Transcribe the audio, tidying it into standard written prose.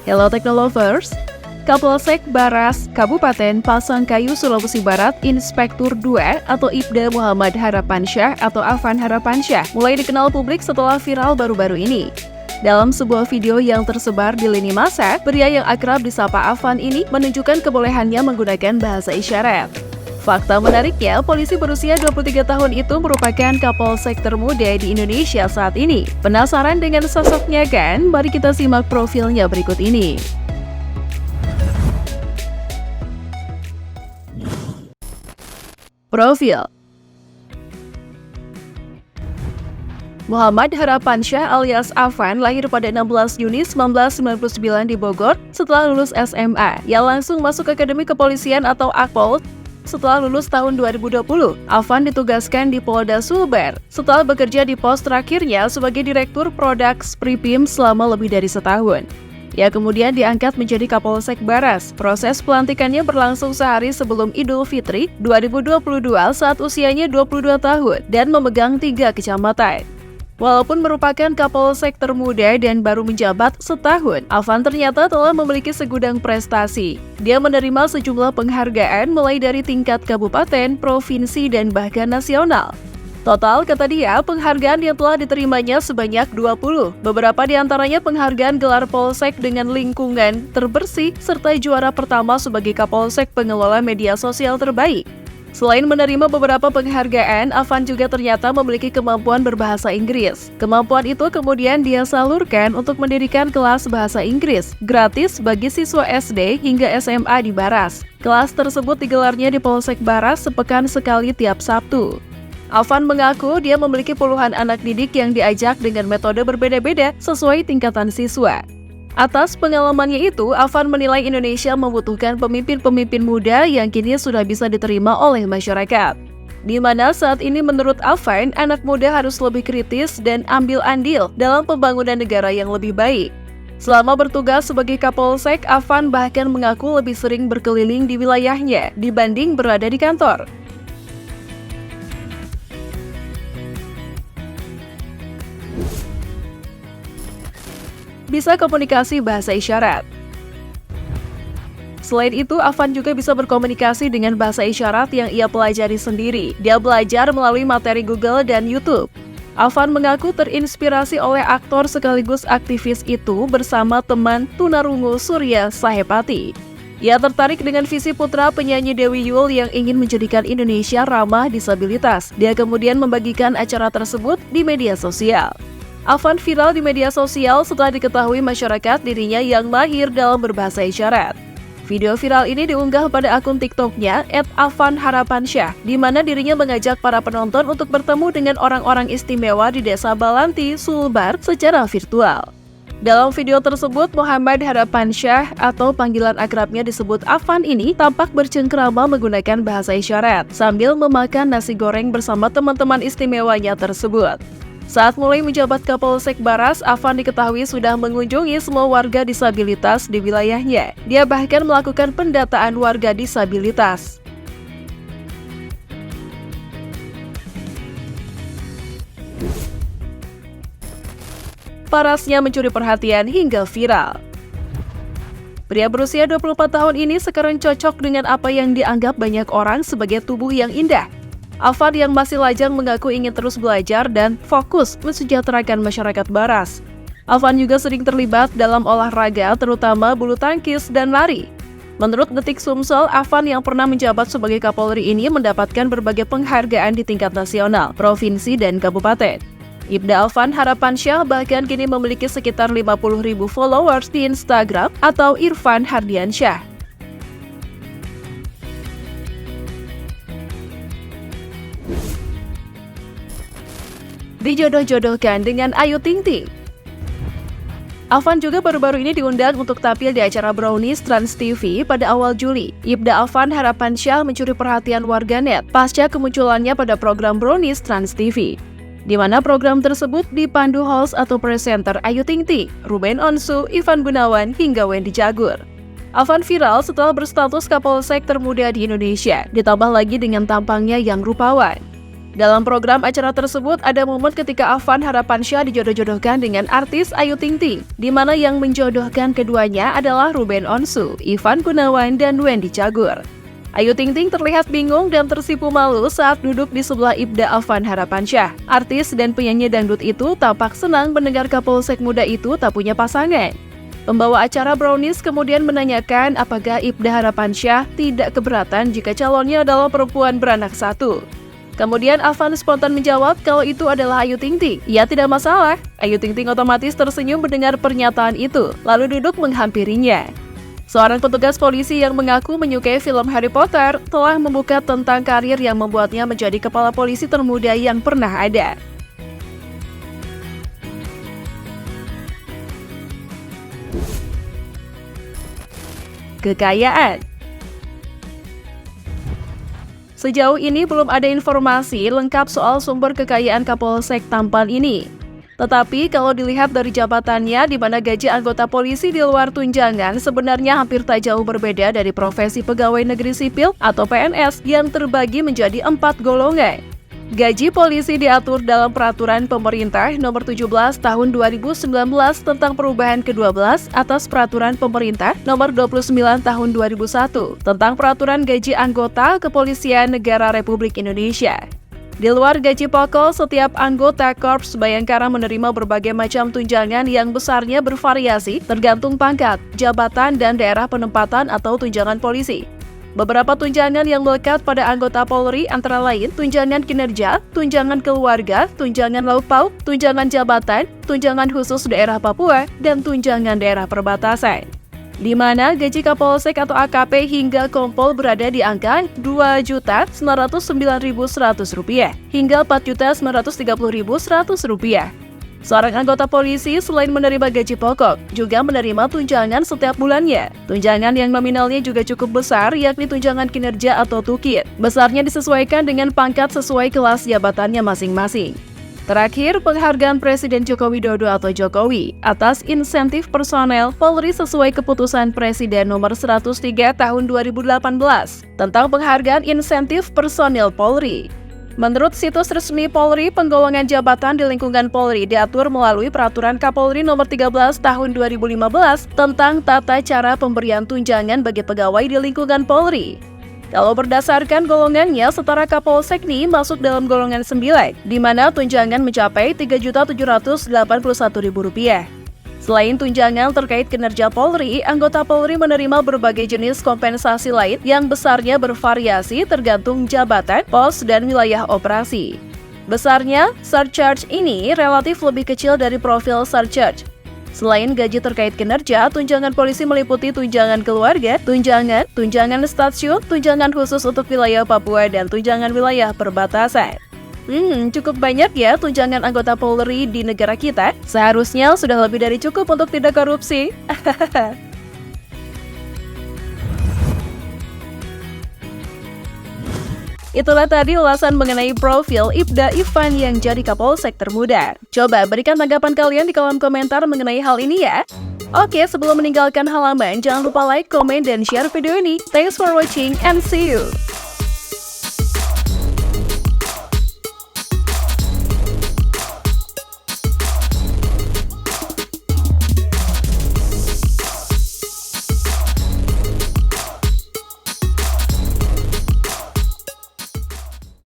Hello Teknolovers, Kapolsek Baras, Kabupaten Pasangkayu, Sulawesi Barat, Inspektur 2 atau Ibda Muhammad Harapansyah atau Afan Harapansyah mulai dikenal publik setelah viral baru-baru ini. Dalam sebuah video yang tersebar di lini massa, pria yang akrab disapa Afan ini menunjukkan kebolehannya menggunakan bahasa isyarat. Fakta menariknya, polisi berusia 23 tahun itu merupakan Kapolsek termuda di Indonesia saat ini. Penasaran dengan sosoknya kan? Mari kita simak profilnya berikut ini. Profil Muhammad Harapansyah alias Afan lahir pada 16 Juni 1999 di Bogor. Setelah lulus SMA, ia langsung masuk Akademi Kepolisian atau Akpol. Setelah lulus tahun 2020, Afan ditugaskan di Polda Sulbar. Setelah bekerja di pos terakhirnya sebagai Direktur Produk Pripim selama lebih dari setahun. Ia kemudian diangkat menjadi Kapolsek Baras. Proses pelantikannya berlangsung sehari sebelum Idul Fitri 2022 saat usianya 22 tahun dan memegang 3 kecamatan. Walaupun merupakan Kapolsek termuda dan baru menjabat setahun, Afan ternyata telah memiliki segudang prestasi. Dia menerima sejumlah penghargaan mulai dari tingkat kabupaten, provinsi, dan bahkan nasional. Total, kata dia, penghargaan yang telah diterimanya sebanyak 20. Beberapa di antaranya penghargaan gelar Polsek dengan lingkungan terbersih, serta juara pertama sebagai Kapolsek pengelola media sosial terbaik. Selain menerima beberapa penghargaan, Afan juga ternyata memiliki kemampuan berbahasa Inggris. Kemampuan itu kemudian dia salurkan untuk mendirikan kelas bahasa Inggris gratis bagi siswa SD hingga SMA di Baras. Kelas tersebut digelarnya di Polsek Baras sepekan sekali tiap Sabtu. Afan mengaku dia memiliki puluhan anak didik yang diajak dengan metode berbeda-beda sesuai tingkatan siswa. Atas pengalamannya itu, Afan menilai Indonesia membutuhkan pemimpin-pemimpin muda yang kini sudah bisa diterima oleh masyarakat. Di mana saat ini menurut Afan, anak muda harus lebih kritis dan ambil andil dalam pembangunan negara yang lebih baik. Selama bertugas sebagai Kapolsek, Afan bahkan mengaku lebih sering berkeliling di wilayahnya dibanding berada di kantor. Bisa komunikasi bahasa isyarat. Selain itu, Afan juga bisa berkomunikasi dengan bahasa isyarat yang ia pelajari sendiri. Dia belajar melalui materi Google dan YouTube. Afan mengaku terinspirasi oleh aktor sekaligus aktivis itu bersama teman tunarungu Surya Sahepati. Ia tertarik dengan visi putra penyanyi Dewi Yull yang ingin menjadikan Indonesia ramah disabilitas. Dia kemudian membagikan acara tersebut di media sosial. Afan viral di media sosial setelah diketahui masyarakat dirinya yang mahir dalam berbahasa isyarat. Video viral ini diunggah pada akun TikToknya @afanharapansyah, di mana dirinya mengajak para penonton untuk bertemu dengan orang-orang istimewa di Desa Balanti, Sulbar secara virtual. Dalam video tersebut, Muhammad Harapansyah atau panggilan akrabnya disebut Afan ini tampak bercengkrama menggunakan bahasa isyarat sambil memakan nasi goreng bersama teman-teman istimewanya tersebut. Saat mulai menjabat Kapolsek Baras, Afan diketahui sudah mengunjungi semua warga disabilitas di wilayahnya. Dia bahkan melakukan pendataan warga disabilitas. Parasnya mencuri perhatian hingga viral. Pria berusia 24 tahun ini sekarang cocok dengan apa yang dianggap banyak orang sebagai tubuh yang indah. Afan yang masih lajang mengaku ingin terus belajar dan fokus mensejahterakan masyarakat Baras. Afan juga sering terlibat dalam olahraga, terutama bulu tangkis dan lari. Menurut Detik Sumsel, Afan yang pernah menjabat sebagai Kapolri ini mendapatkan berbagai penghargaan di tingkat nasional, provinsi, dan kabupaten. Ibda Afan Harapansyah bahkan kini memiliki sekitar 50.000 followers di Instagram atau Irfan Hardiansyah. Dijodoh-jodohkan dengan Ayu Ting Ting. Afan juga baru-baru ini diundang untuk tampil di acara Brownies Trans TV pada awal Juli. Ibda Afan Harapansyah mencuri perhatian warganet pasca kemunculannya pada program Brownies Trans TV, di mana program tersebut dipandu host atau presenter Ayu Ting Ting, Ruben Onsu, Ivan Gunawan, hingga Wendy Cagur. Afan viral setelah berstatus Kapolsek termuda di Indonesia, ditambah lagi dengan tampangnya yang rupawan. Dalam program acara tersebut, ada momen ketika Afan Harapansyah dijodoh-jodohkan dengan artis Ayu Ting Ting, di mana yang menjodohkan keduanya adalah Ruben Onsu, Ivan Gunawan, dan Wendy Cagur. Ayu Ting Ting terlihat bingung dan tersipu malu saat duduk di sebelah Ibda Afan Harapansyah. Artis dan penyanyi dangdut itu tampak senang mendengar Kapolsek muda itu tak punya pasangan. Pembawa acara Brownies kemudian menanyakan apakah Ibda Harapansyah tidak keberatan jika calonnya adalah perempuan beranak satu. Kemudian Afan spontan menjawab kalau itu adalah Ayu Ting Ting. Ya tidak masalah. Ayu Ting Ting otomatis tersenyum mendengar pernyataan itu, lalu duduk menghampirinya. Seorang petugas polisi yang mengaku menyukai film Harry Potter telah membuka tentang karir yang membuatnya menjadi kepala polisi termuda yang pernah ada. Kekayaan. Sejauh ini belum ada informasi lengkap soal sumber kekayaan Kapolsek Tampan ini. Tetapi kalau dilihat dari jabatannya di mana gaji anggota polisi di luar tunjangan sebenarnya hampir tak jauh berbeda dari profesi pegawai negeri sipil atau PNS yang terbagi menjadi 4 golongan. Gaji polisi diatur dalam Peraturan Pemerintah Nomor 17 Tahun 2019 tentang perubahan ke-12 atas Peraturan Pemerintah Nomor 29 Tahun 2001 tentang Peraturan Gaji Anggota Kepolisian Negara Republik Indonesia. Di luar gaji pokok, setiap anggota Korps Bayangkara menerima berbagai macam tunjangan yang besarnya bervariasi tergantung pangkat, jabatan, dan daerah penempatan atau tunjangan polisi. Beberapa tunjangan yang melekat pada anggota Polri antara lain tunjangan kinerja, tunjangan keluarga, tunjangan lauk pauk, tunjangan jabatan, tunjangan khusus daerah Papua, dan tunjangan daerah perbatasan. Di mana gaji Kapolsek atau AKP hingga Kompol berada di angka Rp2.909.100 hingga Rp4.930.100. Seorang anggota polisi selain menerima gaji pokok, juga menerima tunjangan setiap bulannya. Tunjangan yang nominalnya juga cukup besar, yakni tunjangan kinerja atau tukit. Besarnya disesuaikan dengan pangkat sesuai kelas jabatannya masing-masing. Terakhir, penghargaan Presiden Joko Widodo atau Jokowi atas insentif personel Polri sesuai keputusan Presiden Nomor 103 Tahun 2018 tentang penghargaan insentif personel Polri. Menurut situs resmi Polri, penggolongan jabatan di lingkungan Polri diatur melalui Peraturan Kapolri Nomor 13 Tahun 2015 tentang tata cara pemberian tunjangan bagi pegawai di lingkungan Polri. Kalau berdasarkan golongannya, setara Kapolsek ini masuk dalam golongan 9, di mana tunjangan mencapai Rp3.781.000. Selain tunjangan terkait kinerja Polri, anggota Polri menerima berbagai jenis kompensasi lain yang besarnya bervariasi tergantung jabatan, pos, dan wilayah operasi. Besarnya, surcharge ini relatif lebih kecil dari profil surcharge. Selain gaji terkait kinerja, tunjangan polisi meliputi tunjangan keluarga, tunjangan stasiun, tunjangan khusus untuk wilayah Papua, dan tunjangan wilayah perbatasan. Cukup banyak ya tunjangan anggota Polri di negara kita. Seharusnya sudah lebih dari cukup untuk tidak korupsi. Itulah tadi ulasan mengenai profil Ibda Ivan yang jadi Kapolsek termuda. Coba berikan tanggapan kalian di kolom komentar mengenai hal ini ya. Oke, sebelum meninggalkan halaman, jangan lupa like, komen, dan share video ini. Thanks for watching and see you!